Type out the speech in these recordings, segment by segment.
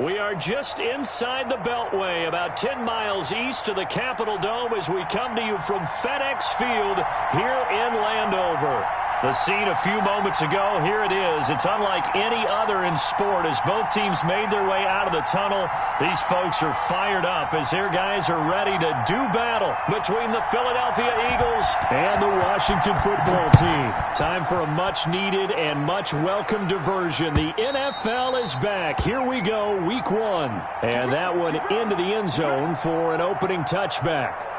We are just inside the Beltway, about 10 miles east of the Capitol Dome as we come to you from FedEx Field here in Landover. The scene a few moments ago, here it is. It's unlike any other in sport as both teams made their way out of the tunnel. These folks are fired up as their guys are ready to do battle between the Philadelphia Eagles and the Washington football team. Time for a much-needed and much-welcome diversion. The NFL is back. Here we go, week one. And that one into the end zone for an opening touchback.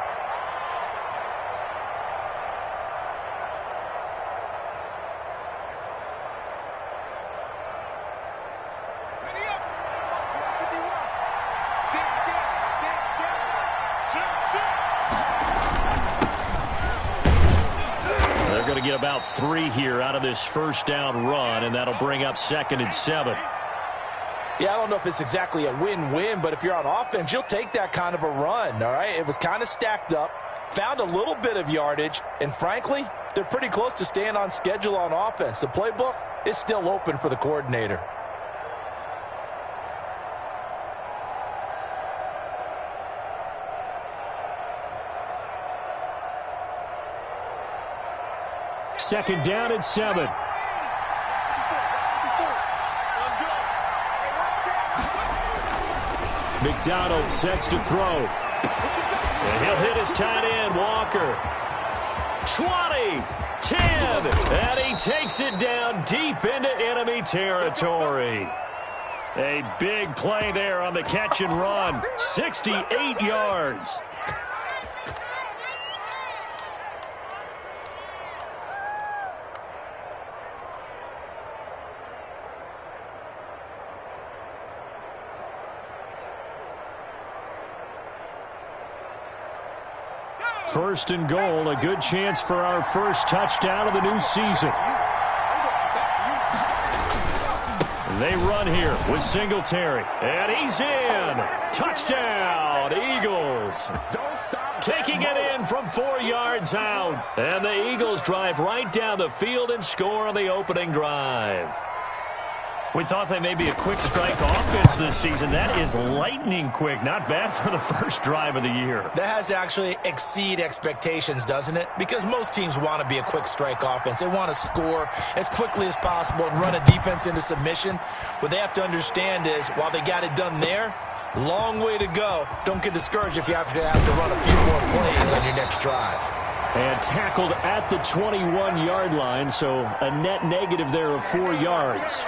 Get about 3 here out of this first down run, and that'll bring up 2nd and 7. Yeah, I don't know if it's exactly a win-win, but if you're on offense, you'll take that kind of a run, all right? It was kind of stacked up, found a little bit of yardage, and frankly, they're pretty close to staying on schedule on offense. The playbook is still open for the coordinator. Second down and 7. McDonald sets to throw. And he'll hit his tight end, Walker. 20, 10, and he takes it down deep into enemy territory. A big play there on the catch and run. 68 yards. First and goal, a good chance for our first touchdown of the new season. They run here with Singletary, and he's in. Touchdown, Eagles. Taking it in from 4 yards out. And the Eagles drive right down the field and score on the opening drive. We thought they may be a quick strike offense this season. That is lightning quick. Not bad for the first drive of the year. That has to actually exceed expectations, doesn't it? Because most teams want to be a quick strike offense. They want to score as quickly as possible and run a defense into submission. What they have to understand is, while they got it done there, long way to go. Don't get discouraged if you have to run a few more plays on your next drive. And tackled at the 21-yard line, so a net negative there of 4 yards.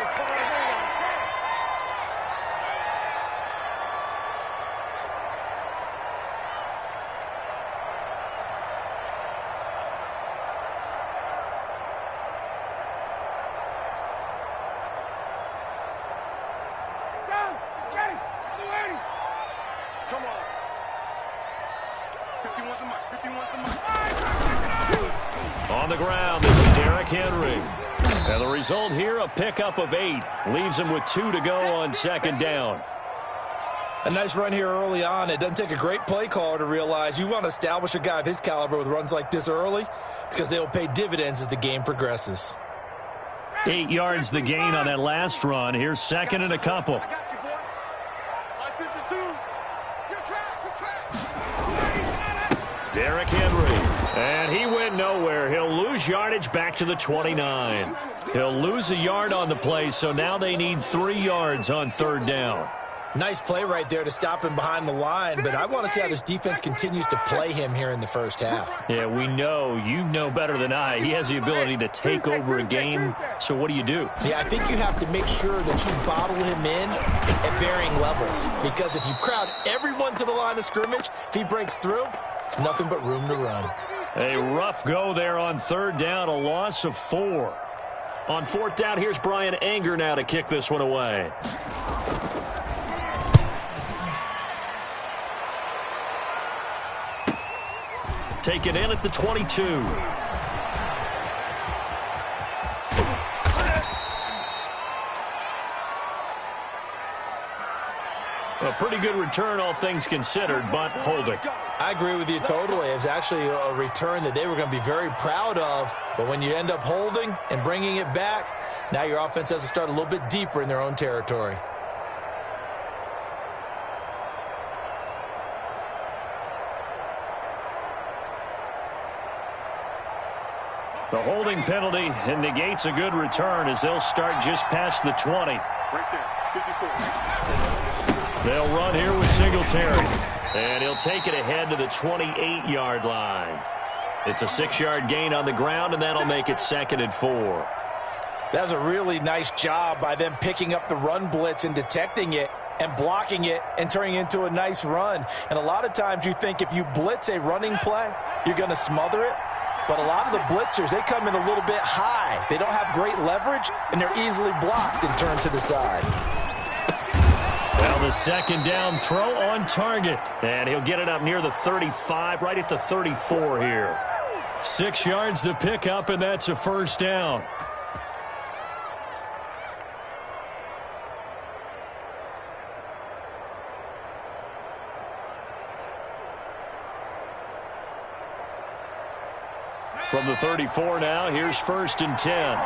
On the ground, this is Derrick Henry. And the result here, a pickup of 8. Leaves him with 2 to go on second down. A nice run here early on. It doesn't take a great play caller to realize you want to establish a guy of his caliber with runs like this early because they will pay dividends as the game progresses. 8 yards the gain on that last run. Here's 2nd and a couple. Derrick Henry. And he went nowhere. He'll lose yardage back to the 29. He'll lose a yard on the play, so now they need 3 yards on third down. Nice play right there to stop him behind the line, but I want to see how this defense continues to play him here in the first half. Yeah, we know. You know better than I. He has the ability to take over a game, so what do you do? Yeah, I think you have to make sure that you bottle him in at varying levels, because if you crowd everyone to the line of scrimmage, if he breaks through, there's nothing but room to run. A rough go there on third down, a loss of 4. On fourth down, here's Brian Anger now to kick this one away. Take it in at the 22. A pretty good return, all things considered, but holding. I agree with you totally. It's actually a return that they were going to be very proud of. But when you end up holding and bringing it back, now your offense has to start a little bit deeper in their own territory. The holding penalty negates a good return as they'll start just past the 20. Right there, 54. They'll run here with Singletary. And he'll take it ahead to the 28-yard line. It's a 6-yard gain on the ground, and that'll make it 2nd and 4. That's a really nice job by them picking up the run blitz and detecting it and blocking it and turning it into a nice run. And a lot of times you think if you blitz a running play, you're going to smother it. But a lot of the blitzers, they come in a little bit high. They don't have great leverage, and they're easily blocked and turned to the side. Well, the 2nd down throw on target. And he'll get it up near the 35, right at the 34 here. 6 yards the pickup, and that's a 1st down. From the 34 now, here's 1st and 10.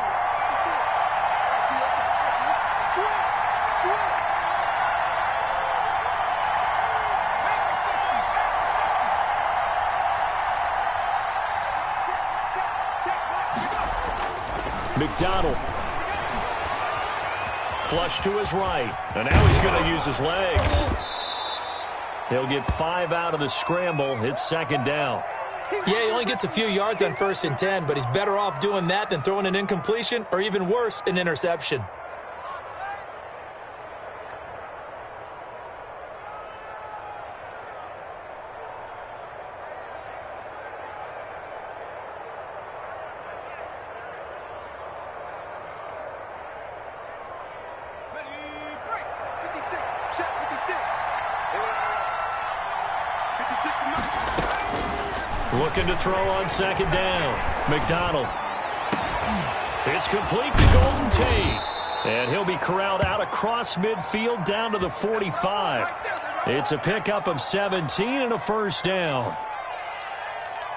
McDonald. Flush to his right. And now he's going to use his legs. He'll get 5 out of the scramble. It's 2nd down. Yeah, he only gets a few yards on 1st and 10, but he's better off doing that than throwing an incompletion or even worse, an interception. Looking to throw on 2nd down. McDonald. It's complete to Golden Tate. And he'll be corralled out across midfield down to the 45. It's a pickup of 17 and a 1st down.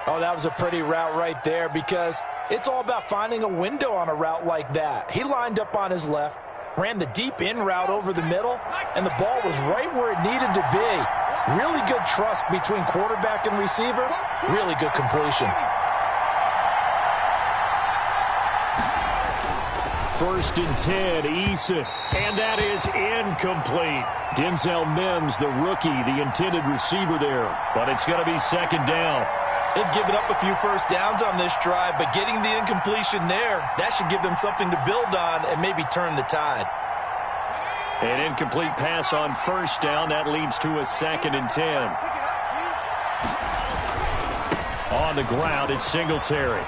Oh, that was a pretty route right there because it's all about finding a window on a route like that. He lined up on his left, ran the deep in route over the middle, and the ball was right where it needed to be. Really good trust between quarterback and receiver. Really good completion. 1st and 10, Eason. And that is incomplete. Denzel Mims, the rookie, the intended receiver there. But it's going to be 2nd down. They've given up a few 1st downs on this drive, but getting the incompletion there, that should give them something to build on and maybe turn the tide. An incomplete pass on 1st down. That leads to a 2nd and 10. On the ground, it's Singletary.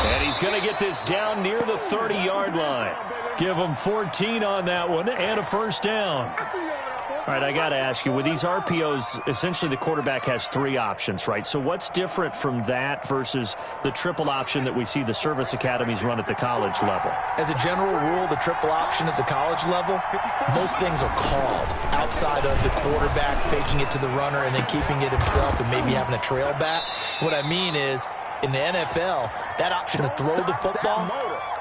And he's going to get this down near the 30-yard line. Give him 14 on that one and a 1st down. All right, I got to ask you, with these RPOs, essentially the quarterback has 3 options, right? So what's different from that versus the triple option that we see the service academies run at the college level? As a general rule, the triple option at the college level, most things are called outside of the quarterback faking it to the runner and then keeping it himself and maybe having a trail back. What I mean is, in the NFL, that option to throw the football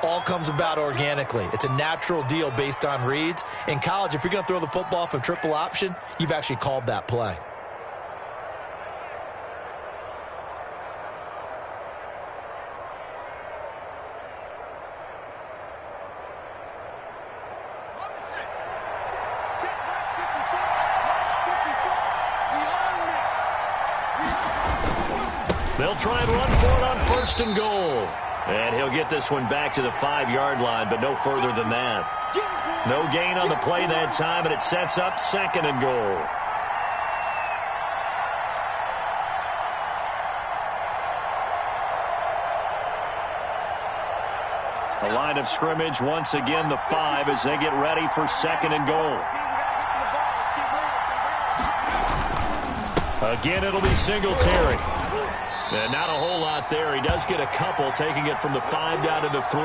all comes about organically. It's a natural deal based on reads. In college, if you're going to throw the football off a triple option, you've actually called that play. They'll try and run for it on 1st and goal. And he'll get this one back to the 5-yard line, but no further than that. No gain on the play that time, and it sets up 2nd and goal. The line of scrimmage, once again, the 5 as they get ready for 2nd and goal. Again, it'll be Singletary. And not a whole lot there. He does get a couple, taking it from the 5 down to the 3.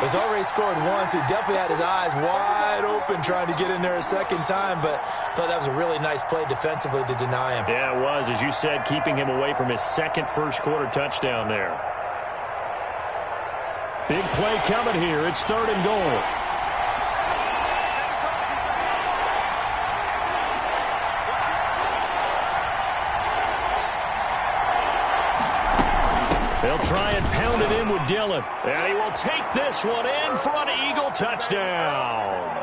He's already scored once. He definitely had his eyes wide open trying to get in there a 2nd time, but I thought that was a really nice play defensively to deny him. Yeah, it was. As you said, keeping him away from his 2nd first-quarter touchdown there. Big play coming here. It's 3rd and goal. They'll try and pound it in with Dillon. And he will take this one in for an Eagle touchdown.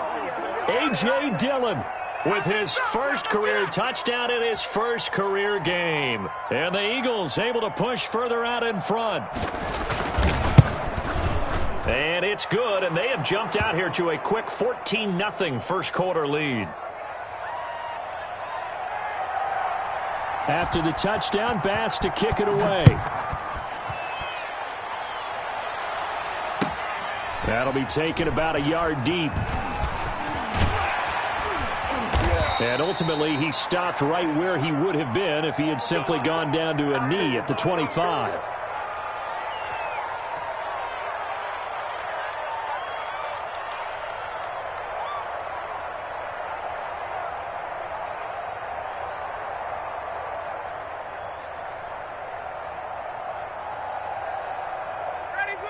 A.J. Dillon with his first career touchdown in his first career game. And the Eagles able to push further out in front. And it's good, and they have jumped out here to a quick 14-0 first quarter lead. After the touchdown, Bass to kick it away. That'll be taken about a yard deep. And ultimately, he stopped right where he would have been if he had simply gone down to a knee at the 25.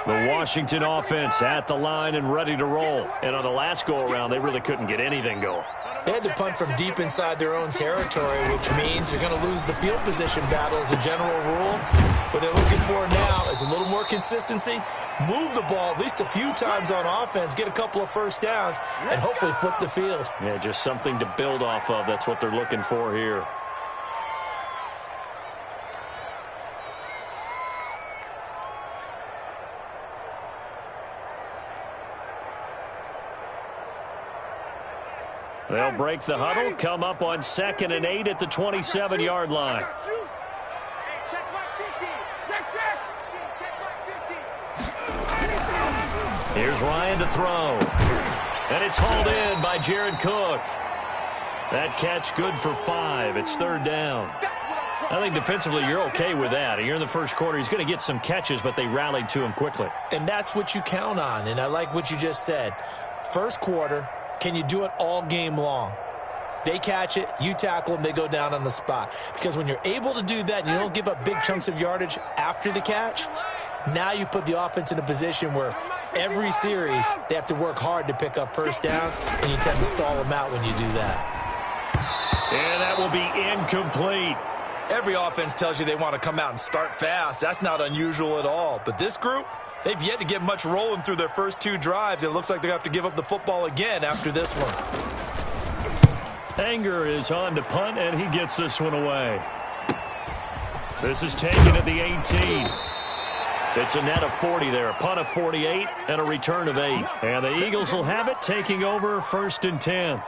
The Washington offense at the line and ready to roll. And on the last go-around, they really couldn't get anything going. They had to punt from deep inside their own territory, which means you're going to lose the field position battle as a general rule. What they're looking for now is a little more consistency, move the ball at least a few times on offense, get a couple of first downs, and hopefully flip the field. Yeah, just something to build off of. That's what they're looking for here. They'll break the huddle, come up on 2nd and 8 at the 27-yard line. Here's Ryan to throw. And it's hauled in by Jared Cook. That catch good for 5. It's 3rd down. I think defensively you're okay with that. You're in the first quarter. He's going to get some catches, but they rallied to him quickly. And that's what you count on, and I like what you just said. First quarter, can you do it all game long? They catch it, you tackle them, they go down on the spot. Because when you're able to do that and you don't give up big chunks of yardage after the catch, now you put the offense in a position where every series they have to work hard to pick up first downs, and you tend to stall them out when you do that. And that will be incomplete. Every offense tells you they want to come out and start fast. That's not unusual at all. But this group, they've yet to get much rolling through their first 2 drives. It looks like they have to give up the football again after this one. Anger is on to punt, and he gets this one away. This is taken at the 18. It's a net of 40 there. A punt of 48 and a return of 8. And the Eagles will have it, taking over 1st and 10.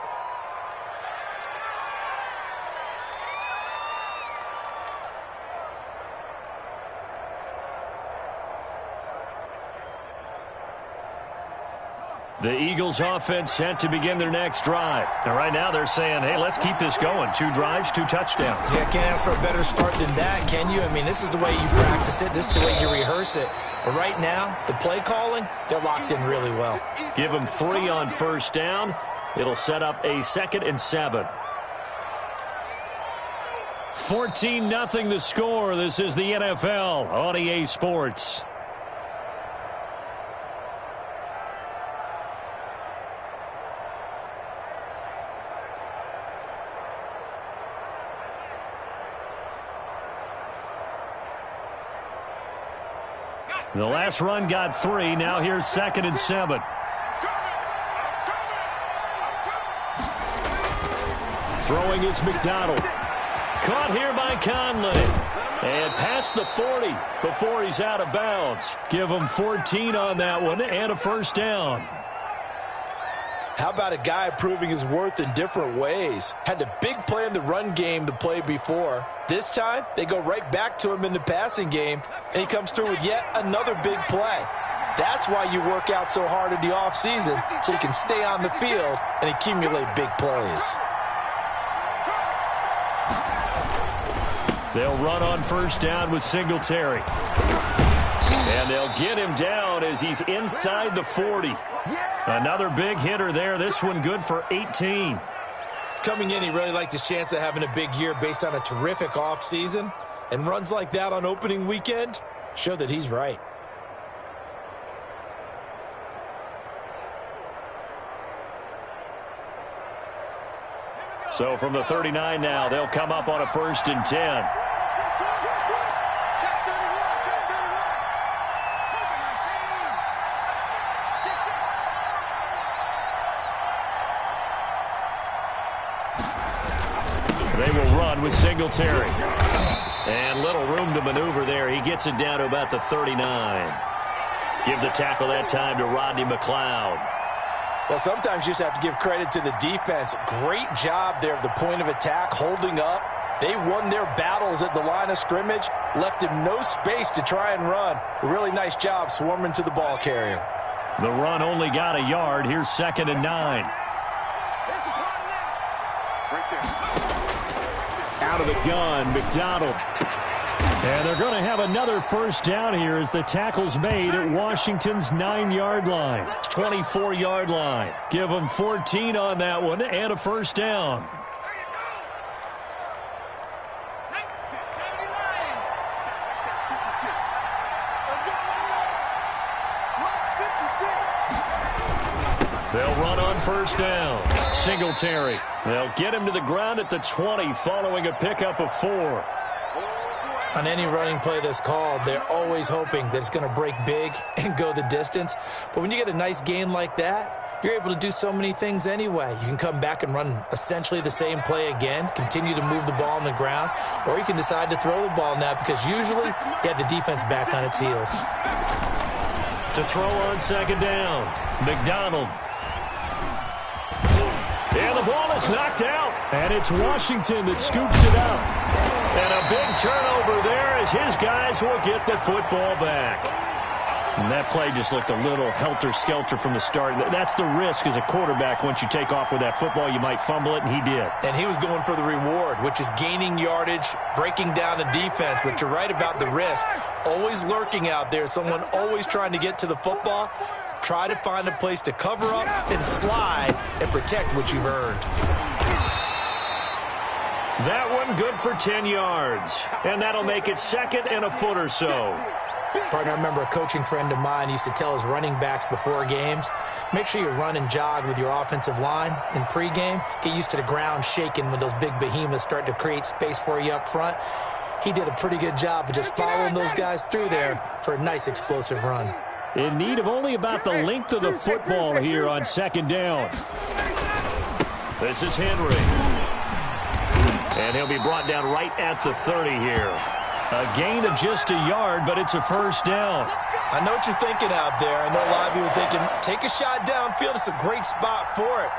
The Eagles offense set to begin their next drive. And right now they're saying, hey, let's keep this going. 2 drives, 2 touchdowns. Yeah, can't ask for a better start than that, can you? I mean, this is the way you practice it. This is the way you rehearse it. But right now, the play calling, they're locked in really well. Give them 3 on 1st down. It'll set up a 2nd and 7. 14-0 the score. This is the NFL on EA Sports. The last run got 3. Now here's 2nd and 7. Throwing is McDonald. Caught here by Conley. And past the 40 before he's out of bounds. Give him 14 on that one and a 1st down. How about a guy proving his worth in different ways? Had a big play in the run game to play before. This time, they go right back to him in the passing game, and he comes through with yet another big play. That's why you work out so hard in the offseason, so you can stay on the field and accumulate big plays. They'll run on 1st down with Singletary. And they'll get him down as he's inside the 40. Another big hitter there. This one good for 18. Coming in, he really liked his chance of having a big year based on a terrific offseason. And runs like that on opening weekend show that he's right. So from the 39 now, they'll come up on a 1st and 10. inside with Singletary. And little room to maneuver there. He gets it down to about the 39. Give the tackle that time to Rodney McLeod. Well, sometimes you just have to give credit to the defense. Great job there at the point of attack, holding up. They won their battles at the line of scrimmage, left him no space to try and run. A really nice job swarming to the ball carrier. The run only got a yard. Here's 2nd and 9. Out of the gun, McDonald. And they're going to have another first down here as the tackle's made at Washington's 9-yard line. 24-yard line. Give them 14 on that one and a first down. They'll run on first down. Singletary. They'll get him to the ground at the 20 following a pickup of 4. On any running play that's called, they're always hoping that it's going to break big and go the distance. But when you get a nice gain like that, you're able to do so many things anyway. You can come back and run essentially the same play again, continue to move the ball on the ground, or you can decide to throw the ball now because usually you have the defense back on its heels. To throw on 2nd down, McDonald. And the ball is knocked out. And it's Washington that scoops it up. And a big turnover there as his guys will get the football back. And that play just looked a little helter-skelter from the start. That's the risk as a quarterback. Once you take off with that football, you might fumble it, and he did. And he was going for the reward, which is gaining yardage, breaking down the defense. But you're right about the risk. Always lurking out there, someone always trying to get to the football. Try to find a place to cover up and slide and protect what you've earned. That one good for 10 yards. And that'll make it 2nd and a foot or so. Partner, I remember a coaching friend of mine used to tell his running backs before games, make sure you run and jog with your offensive line in pregame. Get used to the ground shaking when those big behemoths start to create space for you up front. He did a pretty good job of just following those guys through there for a nice explosive run. In need of only about the length of the football here on 2nd down. This is Henry. And he'll be brought down right at the 30 here. A gain of just a yard, but it's a first down. I know what you're thinking out there. I know a lot of you are thinking, take a shot downfield. It's a great spot for it.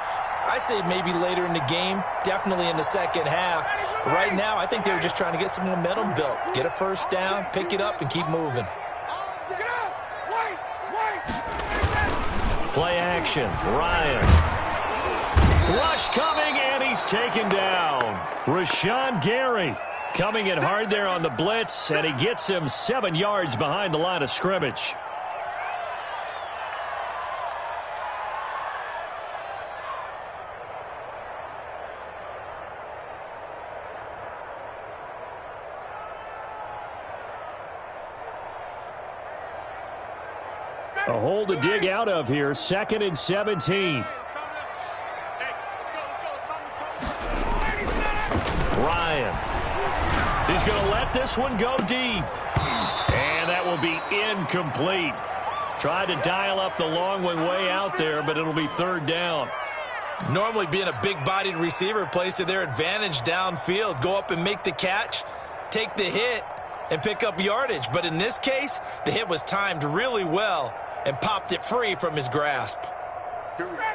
I'd say maybe later in the game, definitely in the second half. But right now, I think they were just trying to get some momentum built. Get a first down, pick it up, and keep moving. Play action. Ryan. Rush coming, and he's taken down. Rashawn Gary coming in hard there on the blitz, and he gets him 7 yards behind the line of scrimmage. A hole to dig out of here. 2nd and 17. Ryan. He's going to let this one go deep. And that will be incomplete. Tried to dial up the long one way out there, but it'll be 3rd down. Normally being a big-bodied receiver plays to their advantage downfield. Go up and make the catch, take the hit, and pick up yardage. But in this case, the hit was timed really well and popped it free from his grasp.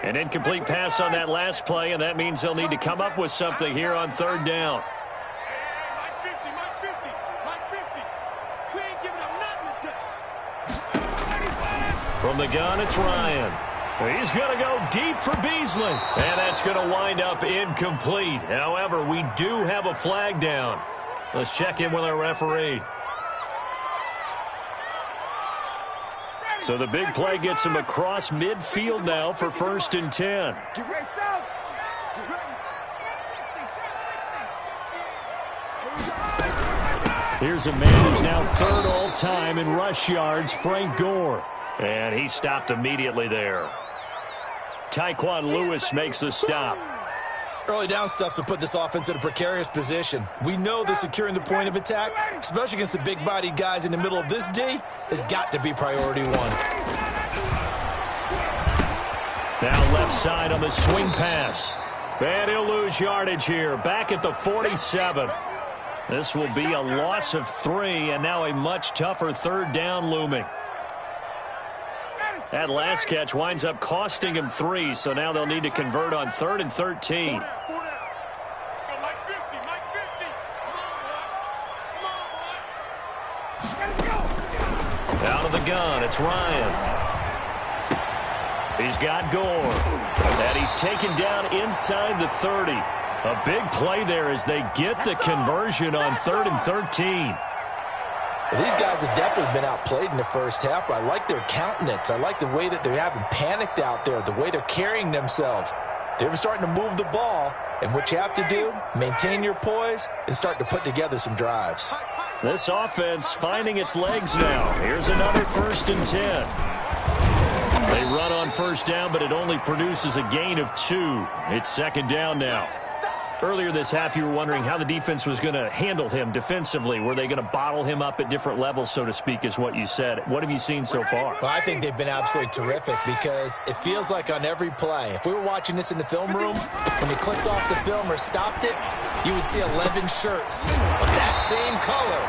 An incomplete pass on that last play, and that means they'll need to come up with something here on 3rd down. From the gun, it's Ryan. He's going to go deep for Beasley. And that's going to wind up incomplete. However, we do have a flag down. Let's check in with our referee. So the big play gets him across midfield now for 1st and 10. Here's a man who's now 3rd all-time in rush yards, Frank Gore. And he stopped immediately there. Tyquan Lewis makes the stop. Early down stuff to put this offense in a precarious position. We know that securing the point of attack, especially against the big-bodied guys in the middle of this D, has got to be priority 1. Now left side on the swing pass. And he'll lose yardage here, back at the 47. This will be a loss of 3, and now a much tougher third down looming. That last catch winds up costing him 3, so now they'll need to convert on 3rd and 13. Out of the gun, it's Ryan. He's got Gore. And he's taken down inside the 30. A big play there as they get the conversion on 3rd and 13. Well, these guys have definitely been outplayed in the first half, but I like their countenance. I like the way that they're having panicked out there, the way they're carrying themselves. They're starting to move the ball, and what you have to do, maintain your poise and start to put together some drives. This offense finding its legs now. Here's another 1st and 10. They run on first down, but it only produces a gain of 2. It's 2nd down now. Earlier this half, you were wondering how the defense was going to handle him defensively. Were they going to bottle him up at different levels, so to speak, is what you said. What have you seen so far? Well, I think they've been absolutely terrific because it feels like on every play, if we were watching this in the film room, when you clicked off the film or stopped it, you would see 11 shirts of that same color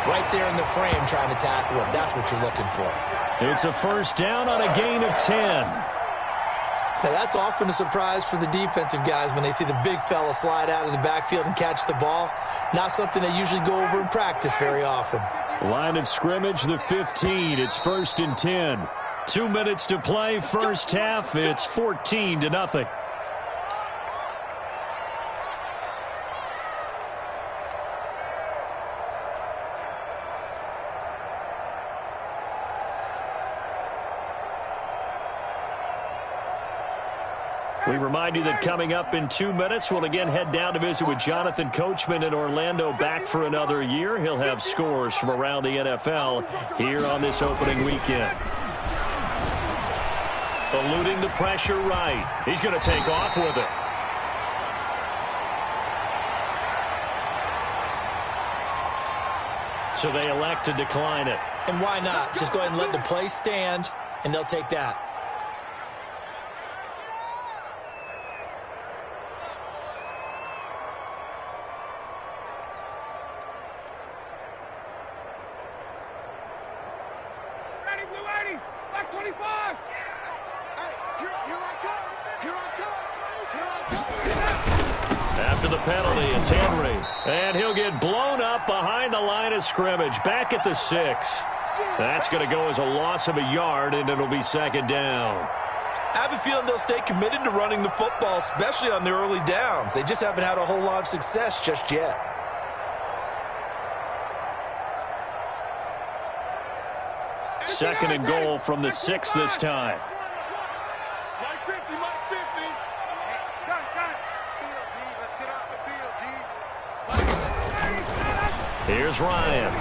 right there in the frame trying to tackle him. That's what you're looking for. It's a 1st down on a gain of 10. Now, that's often a surprise for the defensive guys when they see the big fella slide out of the backfield and catch the ball. Not something they usually go over in practice very often. Line of scrimmage, the 15. It's 1st and 10. 2 minutes to play, first half. It's 14-0. We remind you that coming up in 2 minutes, we'll again head down to visit with Jonathan Coachman in Orlando, back for another year. He'll have scores from around the NFL here on this opening weekend. Eluding the pressure right. He's going to take off with it. So they elect to decline it. And why not? Just go ahead and let the play stand, and they'll take that. After the penalty, it's Henry. And he'll get blown up behind the line of scrimmage, back at the 6. That's going to go as a loss of a yard, and it'll be 2nd down. I have a feeling they'll stay committed to running the football, especially on the early downs. They just haven't had a whole lot of success just yet. Second and goal from the 6 this time. Here's Ryan.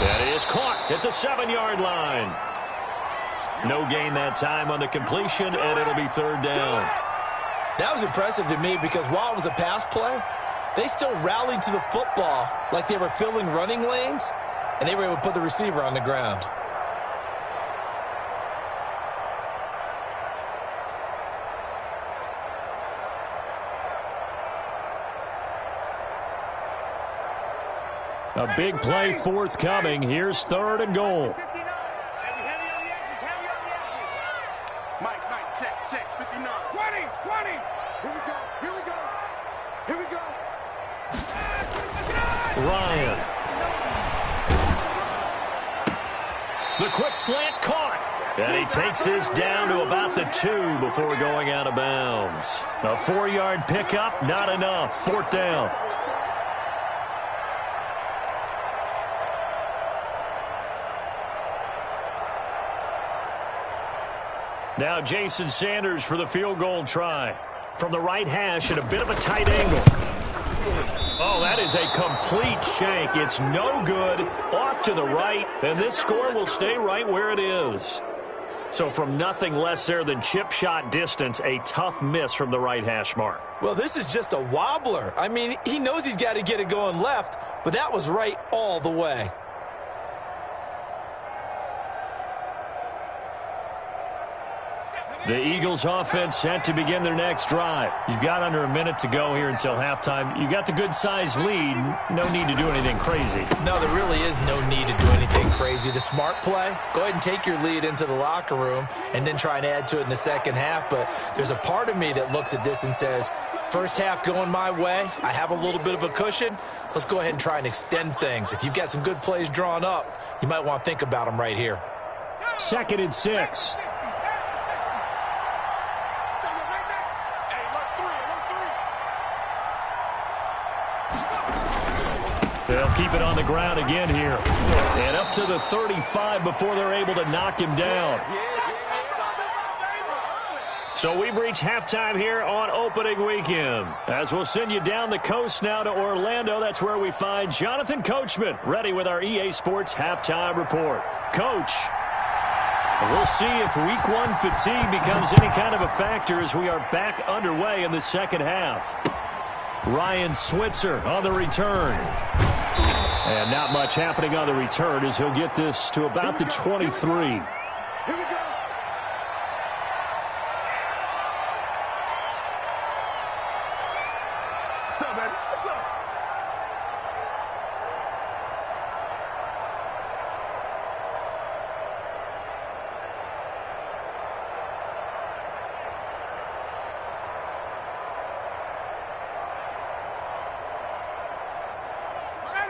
That is caught at the 7-yard line. No gain that time on the completion, and it'll be 3rd down. That was impressive to me because while it was a pass play, they still rallied to the football like they were filling running lanes, and they were able to put the receiver on the ground. A big play forthcoming. Here's 3rd and goal. Mike, check, 59. 20. Here we go. Ryan. The quick slant caught. And he takes this down to about the 2 before going out of bounds. A 4-yard pickup, not enough. 4th down. Now Jason Sanders for the field goal try. From the right hash at a bit of a tight angle. Oh, that is a complete shank. It's no good. Off to the right, and this score will stay right where it is. So from nothing less there than chip shot distance, a tough miss from the right hash mark. Well, this is just a wobbler. I mean, he knows he's got to get it going left, but that was right all the way. The Eagles offense set to begin their next drive. You've got under a minute to go here until halftime. You got the good-sized lead. No need to do anything crazy. No, there really is no need to do anything crazy. The smart play, go ahead and take your lead into the locker room and then try and add to it in the second half. But there's a part of me that looks at this and says, first half going my way, I have a little bit of a cushion. Let's go ahead and try and extend things. If you've got some good plays drawn up, you might want to think about them right here. 2nd and 6. They'll keep it on the ground again here. And up to the 35 before they're able to knock him down. So we've reached halftime here on opening weekend. As we'll send you down the coast now to Orlando, that's where we find Jonathan Coachman ready with our EA Sports halftime report. Coach, we'll see if week 1 fatigue becomes any kind of a factor as we are back underway in the second half. Ryan Switzer on the return. And not much happening on the return as he'll get this to about the 23. Here we go. What's up, baby? What's up?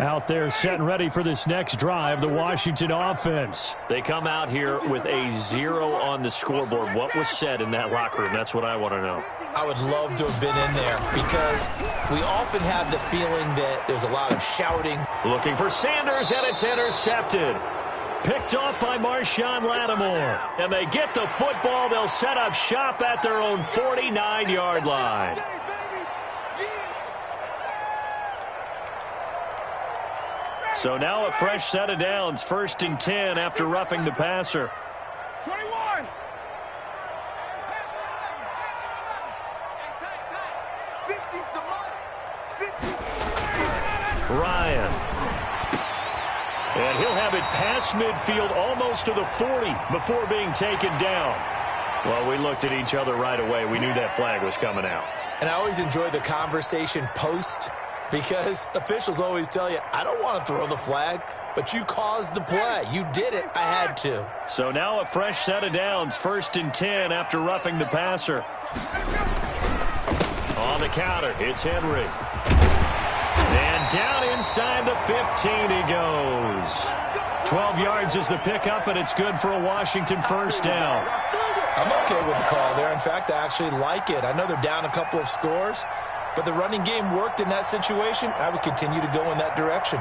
Out there set and ready for this next drive, the Washington offense. They come out here with a 0 on the scoreboard. What was said in that locker room? That's what I want to know. I would love to have been in there because we often have the feeling that there's a lot of shouting. Looking for Sanders, and it's intercepted. Picked off by Marshawn Lattimore. And they get the football. They'll set up shop at their own 49-yard line. So now a fresh set of downs, 1st and 10 after roughing the passer. 21. Ryan. And he'll have it past midfield almost to the 40 before being taken down. Well, we looked at each other right away. We knew that flag was coming out. And I always enjoy the conversation post because officials always tell you, I don't want to throw the flag, but you caused the play. You did it. I had to. So now a fresh set of downs, 1st and 10 after roughing the passer. On the counter, it's Henry. And down inside the 15 he goes. 12 yards is the pickup, and it's good for a Washington first down. I'm okay with the call there. In fact, I actually like it. I know they're down a couple of scores, but the running game worked in that situation. I would continue to go in that direction.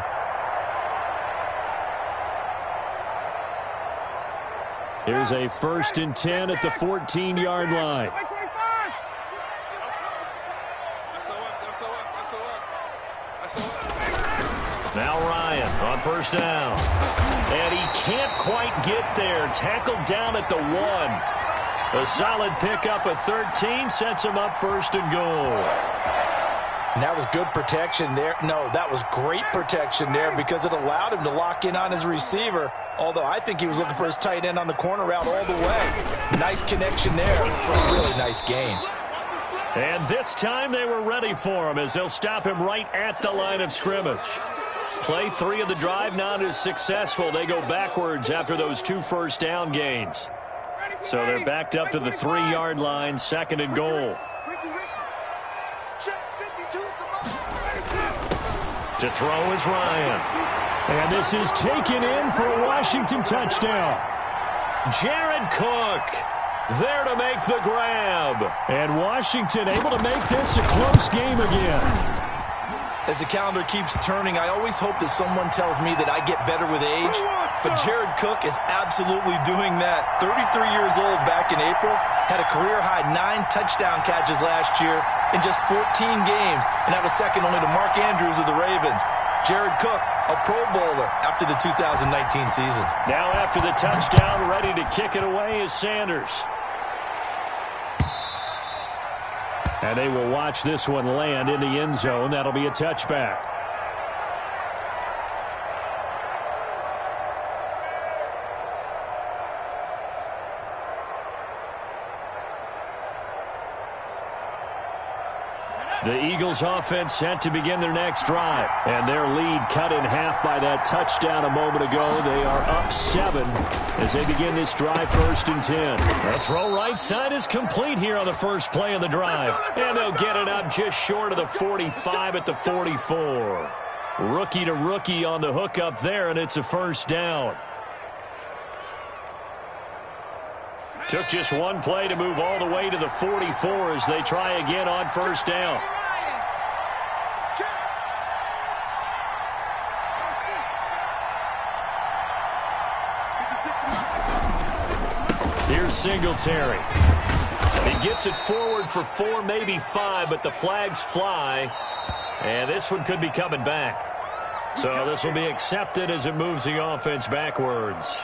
Here's a 1st and 10 at the 14-yard line. Now Ryan on 1st down. And he can't quite get there. Tackled down at the 1. A solid pickup at 13 sets him up 1st and goal. And that was good protection there. No, that was great protection there because it allowed him to lock in on his receiver, although I think he was looking for his tight end on the corner route all the way. Nice connection there for a really nice gain. And this time they were ready for him as they'll stop him right at the line of scrimmage. Play 3 of the drive not as successful. They go backwards after those 2 first down gains. So they're backed up to the 3-yard line, 2nd and goal. To throw is Ryan. And this is taken in for a Washington touchdown. Jared Cook there to make the grab. And Washington able to make this a close game again. As the calendar keeps turning, I always hope that someone tells me that I get better with age. But Jared Cook is absolutely doing that. 33 years old back in April. Had a career-high 9 touchdown catches last year in just 14 games. And that was second only to Mark Andrews of the Ravens. Jared Cook, a Pro Bowler after the 2019 season. Now after the touchdown, ready to kick it away is Sanders. And they will watch this one land in the end zone. That'll be a touchback. The Eagles offense set to begin their next drive. And their lead cut in half by that touchdown a moment ago. They are up 7 as they begin this drive, 1st and 10. The throw right side is complete here on the first play of the drive. And they'll get it up just short of the 45 at the 44. Rookie to rookie on the hook up there, and it's a 1st down. Took just one play to move all the way to the 44 as they try again on 1st down. Here's Singletary. He gets it forward for 4, maybe 5, but the flags fly. And this one could be coming back. So this will be accepted as it moves the offense backwards.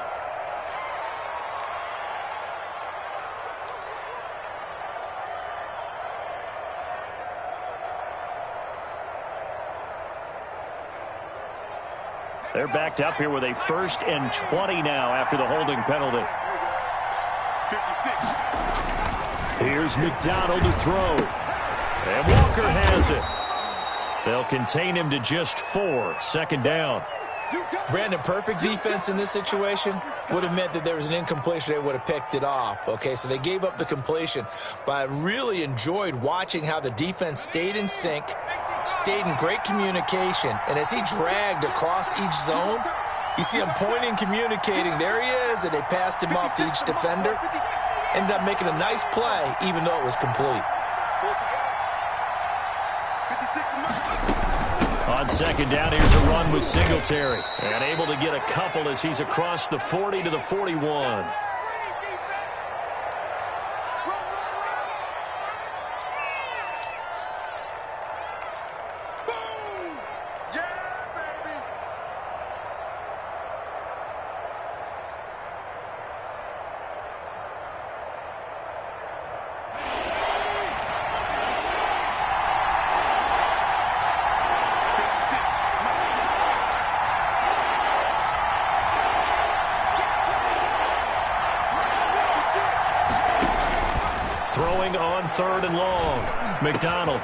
They're backed up here with a 1st and 20 now after the holding penalty. 56. Here's McDonald to throw. And Walker has it. They'll contain him to just 4. 2nd down. Brandon, perfect defense in this situation would have meant that there was an incompletion. They would have picked it off. Okay, so they gave up the completion. But I really enjoyed watching how the defense stayed in sync, stayed in great communication. And as he dragged across each zone, you see him pointing, communicating. There he is, and they passed him off to each defender. Ended up making a nice play, even though it was complete. On 2nd down, here's a run with Singletary. And able to get a couple as he's across the 40 to the 41. Throwing on 3rd and long. McDonald.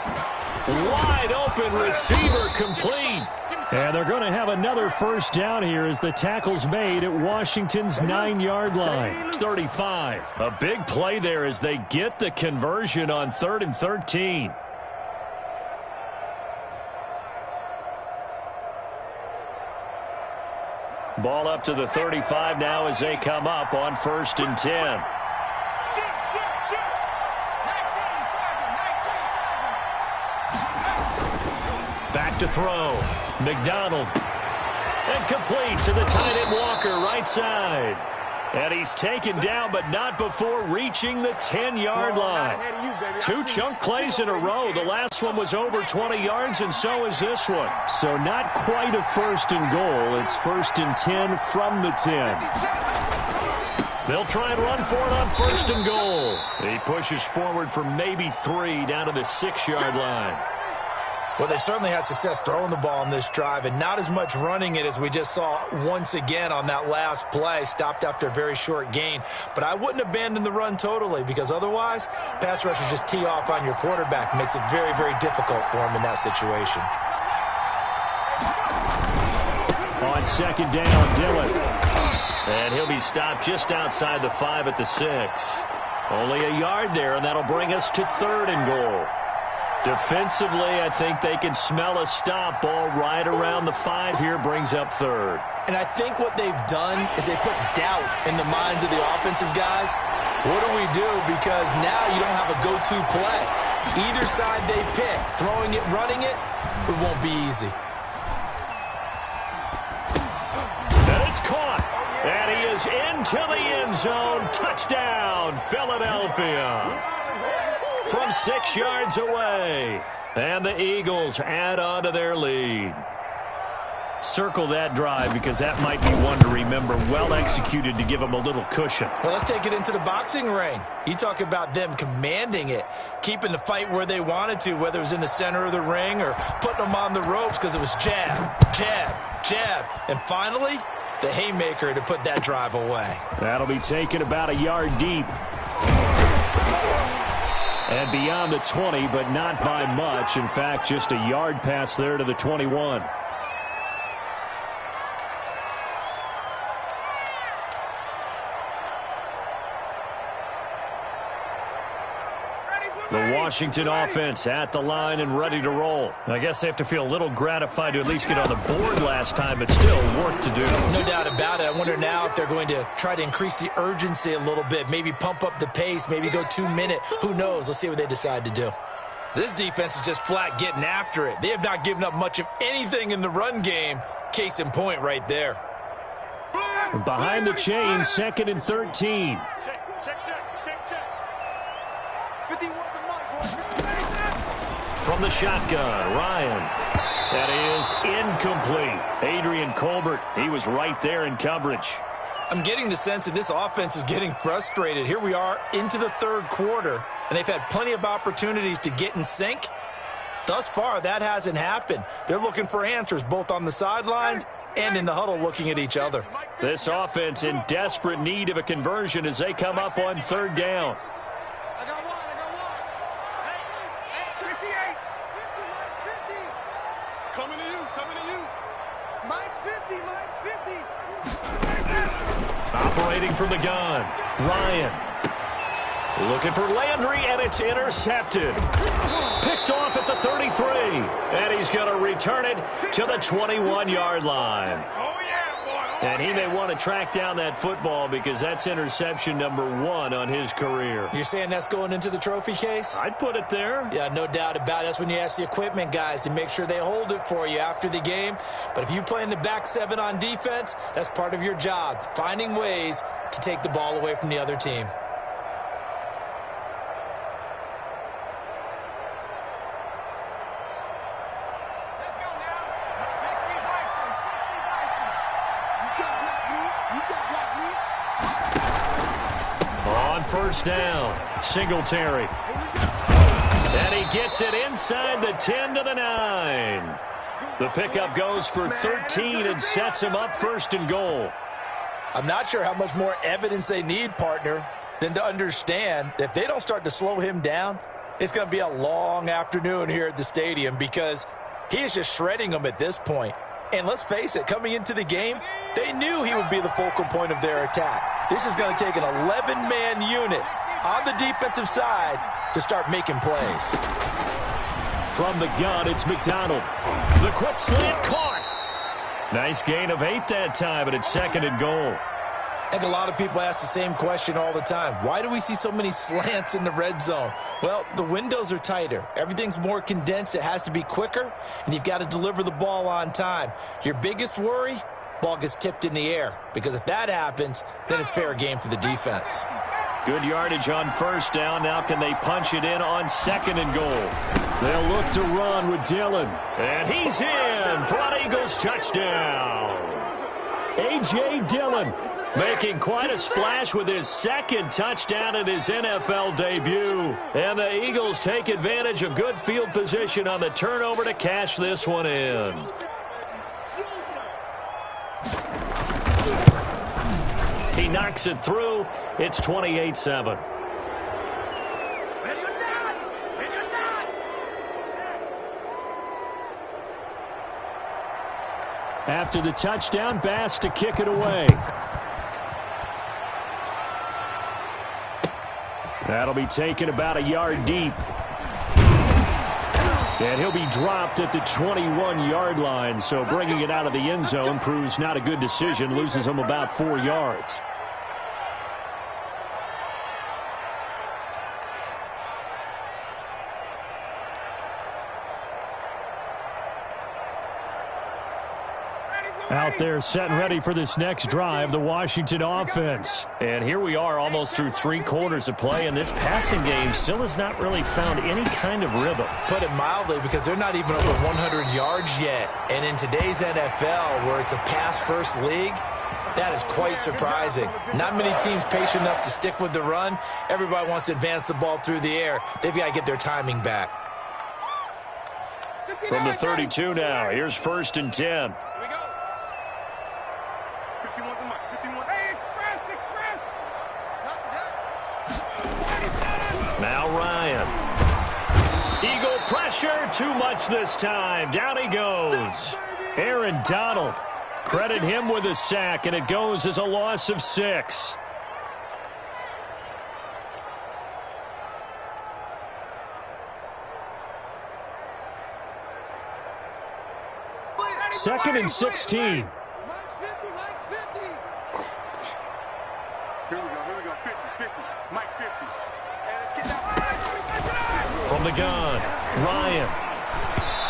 Wide open receiver complete. And they're going to have another 1st down here as the tackle's made at Washington's 9-yard line. 35. A big play there as they get the conversion on 3rd and 13. Ball up to the 35 now as they come up on 1st and 10. Back to throw. McDonald. And complete to the tight end Walker, right side. And he's taken down, but not before reaching the 10-yard line. 2 chunk plays in a row. The last one was over 20 yards, and so is this one. So not quite a 1st and goal. It's 1st and 10 from the 10. They'll try and run for it on 1st and goal. He pushes forward for maybe 3 down to the 6-yard line. Well, they certainly had success throwing the ball in this drive, and not as much running it as we just saw once again on that last play. Stopped after a very short gain. But I wouldn't abandon the run totally, because otherwise, pass rushers just tee off on your quarterback. Makes it very, very difficult for him in that situation. On 2nd down, Dillon. And he'll be stopped just outside the 5 at the 6. Only a yard there, and that'll bring us to 3rd and goal. Defensively, I think they can smell a stop. Ball right around the 5 here, brings up 3rd. And I think what they've done is they put doubt in the minds of the offensive guys. What do we do? Because now you don't have a go-to play. Either side they pick, throwing it, running it, it won't be easy. And it's caught. And he is into the end zone. Touchdown, Philadelphia. From 6 yards away. And the Eagles add on to their lead. Circle that drive because that might be one to remember. Well executed to give them a little cushion. Well, let's take it into the boxing ring. You talk about them commanding it, keeping the fight where they wanted to, whether it was in the center of the ring or putting them on the ropes because it was jab, jab, jab. And finally, the haymaker to put that drive away. That'll be taken about a yard deep. And beyond the 20, but not by much. In fact, just a yard pass there to the 21. The Washington offense at the line and ready to roll. I guess they have to feel a little gratified to at least get on the board last time, but still work to do. No doubt about it. I wonder now if they're going to try to increase the urgency a little bit, maybe pump up the pace, maybe go 2 minute. Who knows? Let's see what they decide to do. This defense is just flat getting after it. They have not given up much of anything in the run game. Case in point right there. Behind the chain, 2nd and 13. From the shotgun, Ryan. That is incomplete. Adrian Colbert, he was right there in coverage. I'm getting the sense that this offense is getting frustrated. Here we are into the 3rd quarter, and they've had plenty of opportunities to get in sync. Thus far, that hasn't happened. They're looking for answers both on the sidelines and in the huddle looking at each other. This offense in desperate need of a conversion as they come up on 3rd down. Operating from the gun, Ryan. Looking for Landry, and it's intercepted. Picked off at the 33. And he's going to return it to the 21-yard line. And he may want to track down that football because that's interception number 1 on his career. You're saying that's going into the trophy case? I'd put it there. Yeah, no doubt about it. That's when you ask the equipment guys to make sure they hold it for you after the game. But if you play in the back 7 on defense, that's part of your job, finding ways to take the ball away from the other team. On 1st down, Singletary. And he gets it inside the 10 to the 9. The pickup goes for 13 and sets him up 1st and goal. I'm not sure how much more evidence they need, partner, than to understand that if they don't start to slow him down, it's going to be a long afternoon here at the stadium because he is just shredding them at this point. And let's face it, coming into the game, they knew he would be the focal point of their attack. This is going to take an 11-man unit on the defensive side to start making plays. From the gun, it's McDonald. The quick slant caught. Nice gain of 8 that time, but it's 2nd and goal. I think a lot of people ask the same question all the time. Why do we see so many slants in the red zone? Well, the windows are tighter. Everything's more condensed. It has to be quicker, and you've got to deliver the ball on time. Your biggest worry? Ball gets tipped in the air, because if that happens, then it's fair game for the defense. Good yardage on 1st down. Now can they punch it in on 2nd and goal? They'll look to run with Dillon. And he's in for an Eagles touchdown. A.J. Dillon making quite a splash with his 2nd touchdown in his NFL debut. And the Eagles take advantage of good field position on the turnover to cash this one in. He knocks it through. It's 28-7. After the touchdown, Bass to kick it away. That'll be taken about a yard deep. And he'll be dropped at the 21-yard line, so bringing it out of the end zone proves not a good decision, loses him about 4 yards. Out there set and ready for this next drive, the Washington offense. And here we are almost through 3 quarters of play, and this passing game still has not really found any kind of rhythm. Put it mildly, because they're not even over 100 yards yet. And in today's NFL, where it's a pass-first league, that is quite surprising. Not many teams patient enough to stick with the run. Everybody wants to advance the ball through the air. They've got to get their timing back. From the 32 now, here's 1st and 10. Now Ryan. pressure, too much this time. Down he goes. Aaron Donald. Credit him with a sack, and it goes as a loss of 6. Second and 16. Here we go. 50, 50. Mike 50. Hey, let's get that. From the gun, Ryan.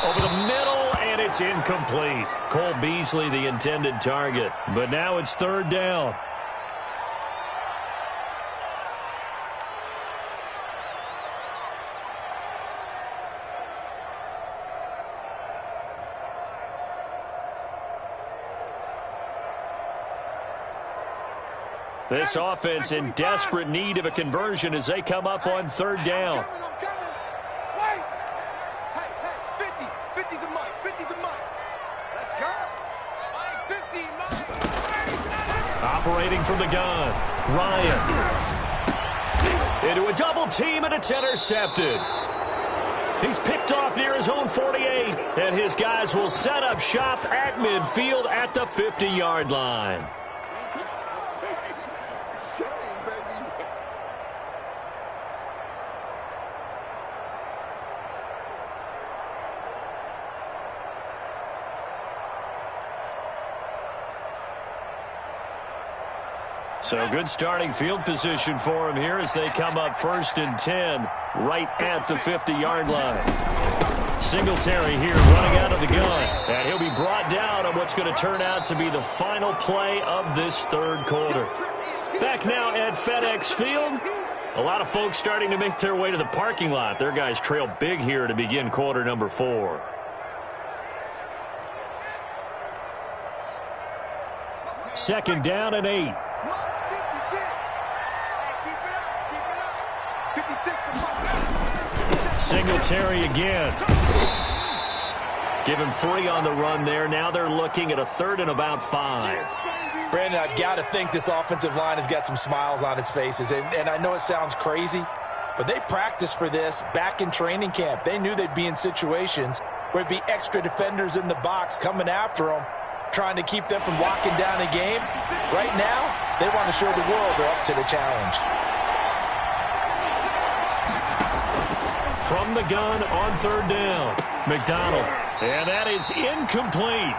Over the middle, and it's incomplete. Cole Beasley, the intended target. But now it's third down. This offense in desperate need of a conversion as they come up on third down. I'm coming. Wait. Hey, 50 to Mike. 50 to Mike. Let's go. Mike 50, Mike. Operating from the gun, Ryan. Into a double team, and it's intercepted. He's picked off near his own 48, and his guys will set up shop at midfield at the 50-yard line. So good starting field position for him here as they come up 1st and 10 right at the 50-yard line. Singletary here running out of the gun, and he'll be brought down on what's going to turn out to be the final play of this third quarter. Back now at FedEx Field. A lot of folks starting to make their way to the parking lot. Their guys trail big here to begin quarter number 4. Second down and 8. Singletary again. Give him 3 on the run there. Now they're looking at a 3rd and about 5. Brandon, I've got to think this offensive line has got some smiles on its faces. And I know it sounds crazy, but they practiced for this back in training camp. They knew they'd be in situations where it'd be extra defenders in the box coming after them, trying to keep them from locking down a game. Right now, they want to show the world they're up to the challenge. From the gun on 3rd down, McDonald. And that is incomplete.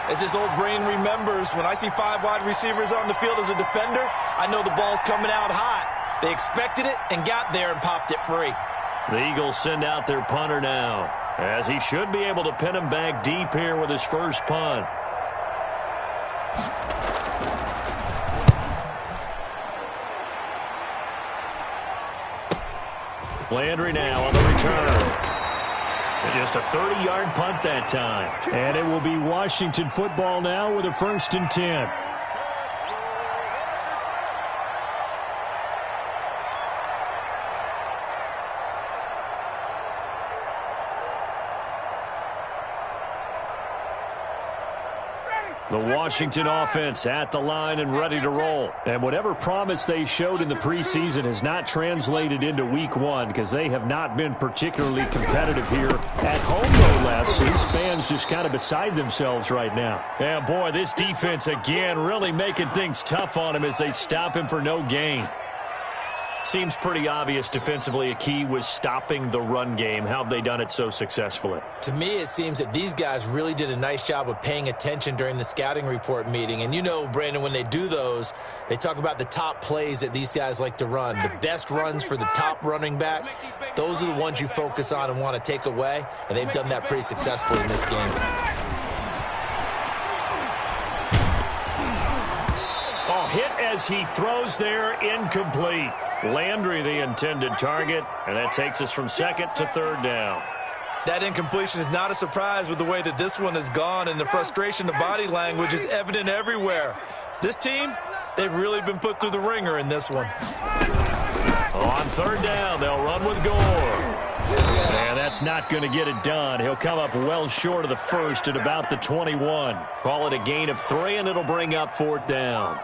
As his old brain remembers, when I see 5 wide receivers on the field as a defender, I know the ball's coming out hot. They expected it and got there and popped it free. The Eagles send out their punter now, as he should be able to pin him back deep here with his first punt. Landry now on the return. And just a 30-yard punt that time. And it will be Washington football now with a 1st and 10. The Washington offense at the line and ready to roll. And whatever promise they showed in the preseason has not translated into week 1 because they have not been particularly competitive here. At home, no less. These fans just kind of beside themselves right now. And boy, this defense again really making things tough on him as they stop him for no gain. Seems pretty obvious defensively a key was stopping the run game. How have they done it so successfully? To me, it seems that these guys really did a nice job of paying attention during the scouting report meeting. And you know, Brandon, when they do those, they talk about the top plays that these guys like to run. The best runs for the top running back, those are the ones you focus on and want to take away. And they've done that pretty successfully in this game. Oh, hit as he throws there, incomplete. Landry the intended target, and that takes us from 2nd to 3rd down. That incompletion is not a surprise with the way that this one has gone, and the frustration, the body language is evident everywhere. This team, they've really been put through the ringer in this one. On 3rd down, they'll run with Gore. And that's not going to get it done. He'll come up well short of the 1st at about the 21. Call it a gain of 3, and it'll bring up 4th down.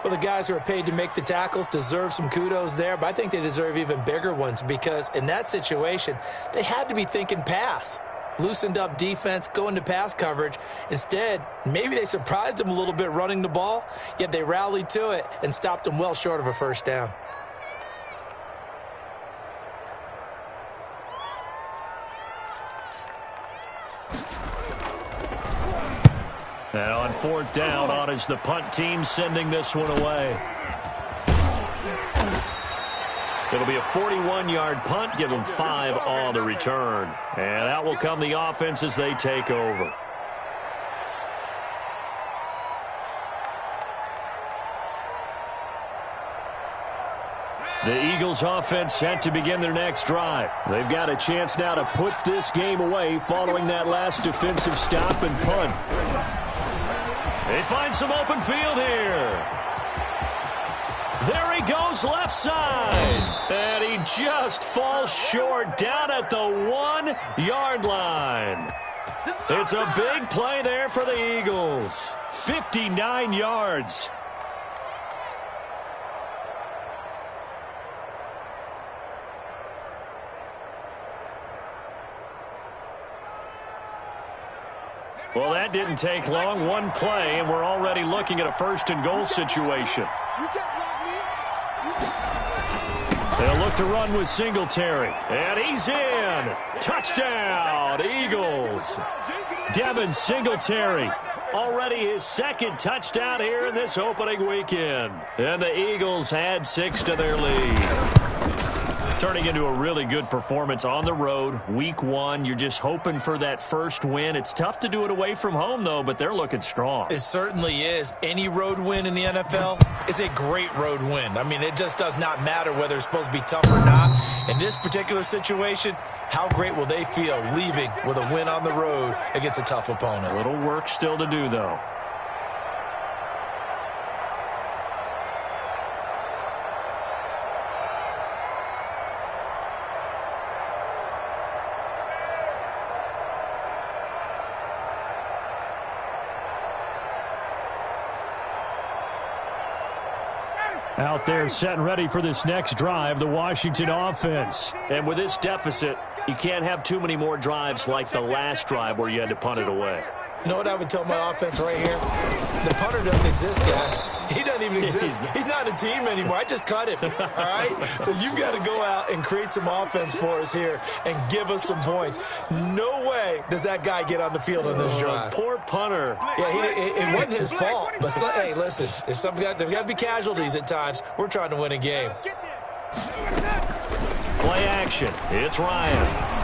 Well, the guys who are paid to make the tackles deserve some kudos there, but I think they deserve even bigger ones because in that situation, they had to be thinking pass. Loosened up defense, going to pass coverage. Instead, maybe they surprised them a little bit running the ball, yet they rallied to it and stopped them well short of a first down. And on fourth down, on is the punt team sending this one away. It'll be a 41-yard punt, give them 5 on the return. And out will come the offense as they take over. The Eagles offense set to begin their next drive. They've got a chance now to put this game away following that last defensive stop and punt. They find some open field here. There he goes left side. And he just falls short down at the 1-yard line. It's a big play there for the Eagles. 59 yards. Well, that didn't take long. One play, and we're already looking at a first-and-goal situation. They'll look to run with Singletary. And he's in. Touchdown, Eagles. Devin Singletary. Already his second touchdown here in this opening weekend. And the Eagles add 6 to their lead. Turning into a really good performance on the road. Week 1, you're just hoping for that first win. It's tough to do it away from home, though, but they're looking strong. It certainly is. Any road win in the NFL is a great road win. I mean, it just does not matter whether it's supposed to be tough or not. In this particular situation, how great will they feel leaving with a win on the road against a tough opponent? A little work still to do, though. Out there set and ready for this next drive, the Washington offense. And with this deficit, you can't have too many more drives like the last drive where you had to punt it away. You know what I would tell my offense right here? The punter doesn't exist, guys. He doesn't even exist. He's not a team anymore. I just cut him, all right? So you've got to go out and create some offense for us here and give us some points. No way does that guy get on the field on this drive. Poor punter. Yeah, it wasn't his fault. But, hey, listen, there's got to be casualties at times. We're trying to win a game. Play action. It's Ryan.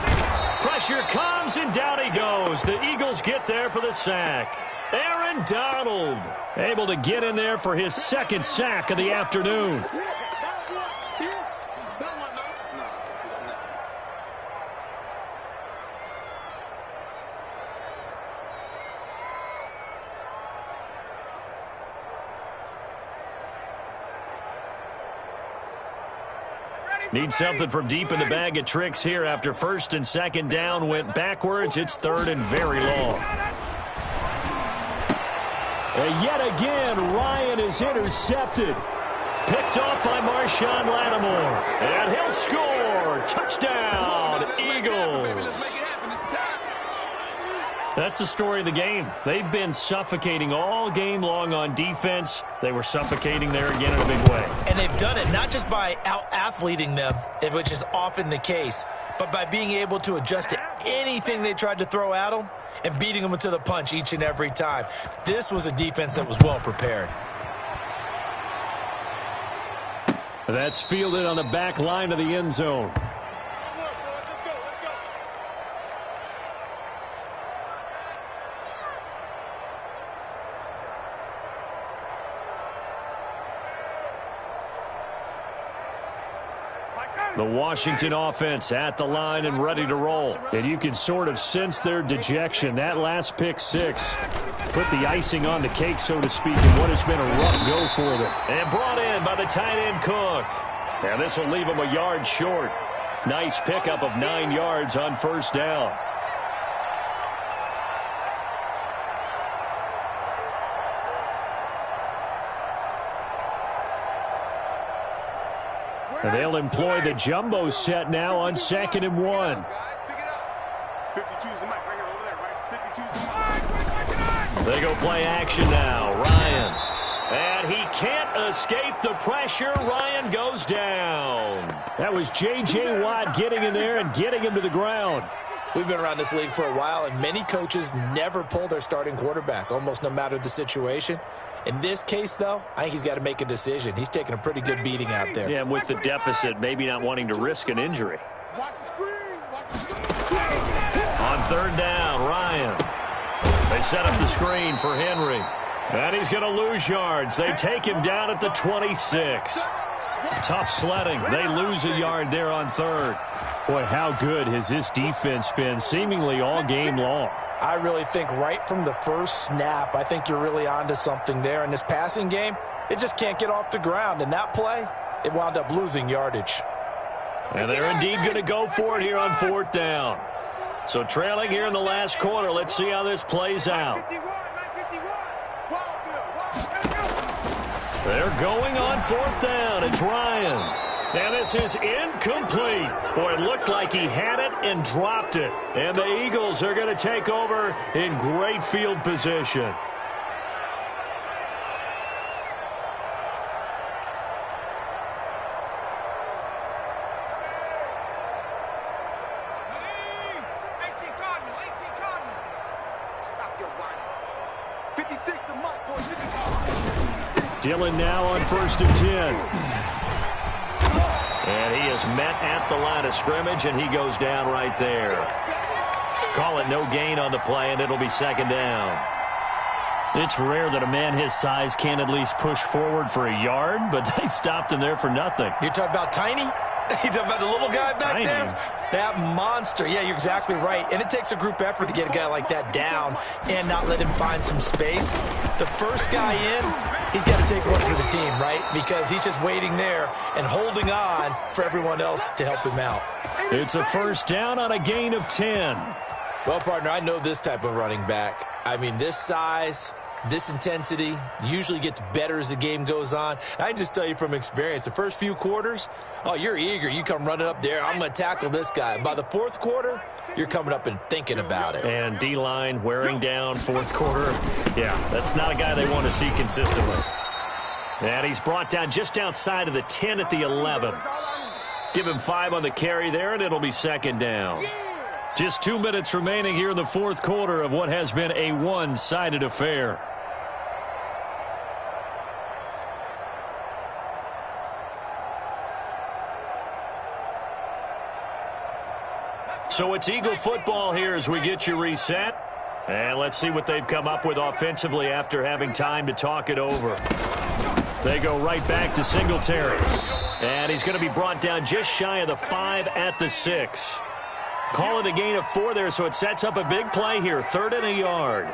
Pressure comes, and down he goes. The Eagles get there for the sack. Aaron Donald able to get in there for his second sack of the afternoon. Need something from deep in the bag of tricks here after first and second down went backwards. It's third and very long. And yet again, Ryan is intercepted. Picked off by Marshawn Lattimore. And he'll score. Touchdown, Eagles. That's the story of the game. They've been suffocating all game long on defense. They were suffocating there again in a big way. And they've done it not just by out-athleting them, which is often the case, but by being able to adjust to anything they tried to throw at them and beating them to the punch each and every time. This was a defense that was well prepared. That's fielded on the back line of the end zone. The Washington offense at the line and ready to roll. And you can sort of sense their dejection. That last pick six put the icing on the cake, so to speak, in what has been a rough go for them. And brought in by the tight end Cook. And this will leave them a yard short. Nice pickup of 9 yards on first down. And they'll employ the jumbo set now on 2nd and 1. 52's the mic right here, over there, right? 52's the mic. They go play action now. Ryan. And he can't escape the pressure. Ryan goes down. That was J.J. Watt getting in there and getting him to the ground. We've been around this league for a while, and many coaches never pull their starting quarterback, almost no matter the situation. In this case, though, I think he's got to make a decision. He's taking a pretty good beating out there. Yeah, and with the deficit, maybe not wanting to risk an injury. Watch the screen. Watch the screen. On 3rd down, Ryan. They set up the screen for Henry. And he's going to lose yards. They take him down at the 26. Tough sledding. They lose a yard there on 3rd. Boy, how good has this defense been seemingly all game long? I really think right from the first snap, I think you're really onto something there. In this passing game, it just can't get off the ground. In that play, it wound up losing yardage. And they're indeed going to go for it here on 4th down. So trailing here in the last quarter. Let's see how this plays out. They're going on 4th down. It's Ryan. And this is incomplete. Boy, it looked like he had it and dropped it. And the Eagles are going to take over in great field position. Stop your whining. 56 the mic, boys. Dillon now on 1st and 10. And he is met at the line of scrimmage, and he goes down right there. Call it no gain on the play, and it'll be 2nd down. It's rare that a man his size can't at least push forward for a yard, but they stopped him there for nothing. You're talking about Tiny? You talking about the little guy back Tiny. there? That monster. Yeah, you're exactly right. And it takes a group effort to get a guy like that down and not let him find some space. The first guy in, he's got to take one for the team, right? Because he's just waiting there and holding on for everyone else to help him out. It's a 1st down on a gain of 10. Well, partner, I know this type of running back. I mean, this size, this intensity usually gets better as the game goes on. I just tell you from experience, the first few quarters, oh, you're eager. You come running up there. I'm going to tackle this guy. By the 4th quarter, you're coming up and thinking about it. And D-line wearing down 4th quarter. Yeah, that's not a guy they want to see consistently. And he's brought down just outside of the 10 at the 11. Give him 5 on the carry there, and it'll be 2nd down. Just 2 minutes remaining here in the 4th quarter of what has been a one-sided affair. So it's Eagle football here as we get you reset. And let's see what they've come up with offensively after having time to talk it over. They go right back to Singletary. And he's going to be brought down just shy of the 5 at the 6. Call it a gain of 4 there, so it sets up a big play here. 3rd and a yard.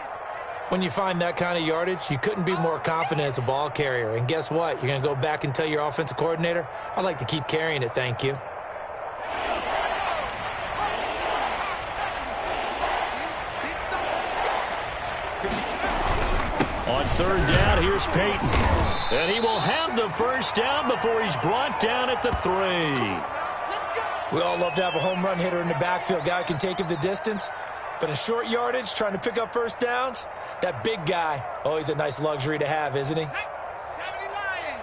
When you find that kind of yardage, you couldn't be more confident as a ball carrier. And guess what? You're going to go back and tell your offensive coordinator, I'd like to keep carrying it, thank you. On 3rd down, here's Peyton. And he will have the 1st down before he's brought down at the 3. We all love to have a home run hitter in the backfield. Guy can take it the distance. But in short yardage, trying to pick up 1st downs, that big guy, oh, he's a nice luxury to have, isn't he? 70 Lion.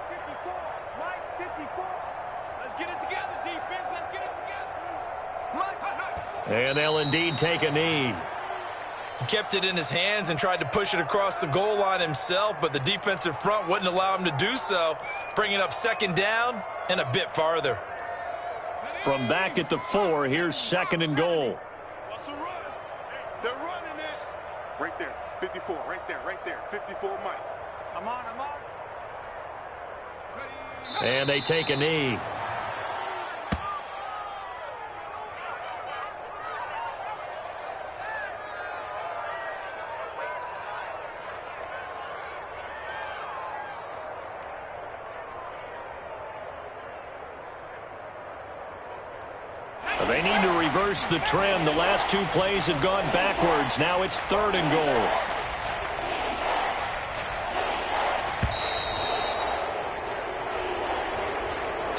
54. Mike, 54. Let's get it together, defense. Let's get it together. And they'll indeed take a knee. He kept it in his hands and tried to push it across the goal line himself, but the defensive front wouldn't allow him to do so, bringing up 2nd down and a bit farther. From back at the 4, here's 2nd and goal. What's the run? They're running it. Right there. 54. Right there. Right there. 54, Mike. I'm on. I'm on. And they take a knee. They need to reverse the trend. The last 2 plays have gone backwards. Now it's 3rd and goal.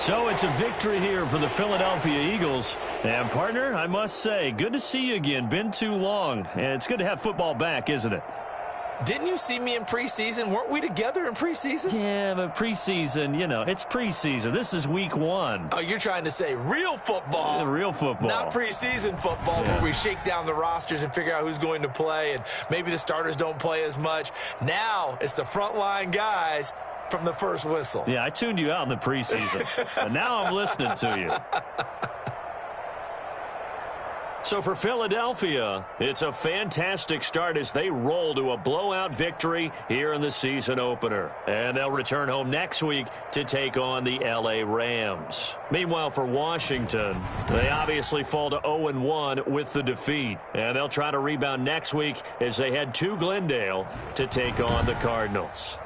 So it's a victory here for the Philadelphia Eagles. And, partner, I must say, good to see you again. Been too long. And it's good to have football back, isn't it? Didn't you see me in preseason? Weren't we together in preseason? Yeah, but preseason, you know, it's preseason. This is week 1. Oh, you're trying to say real football. Yeah, real football. Not preseason football where we shake down the rosters and figure out who's going to play, and maybe the starters don't play as much. Now it's the frontline guys from the first whistle. Yeah, I tuned you out in the preseason, but now I'm listening to you. So for Philadelphia, it's a fantastic start as they roll to a blowout victory here in the season opener. And they'll return home next week to take on the LA Rams. Meanwhile, for Washington, they obviously fall to 0-1 with the defeat. And they'll try to rebound next week as they head to Glendale to take on the Cardinals.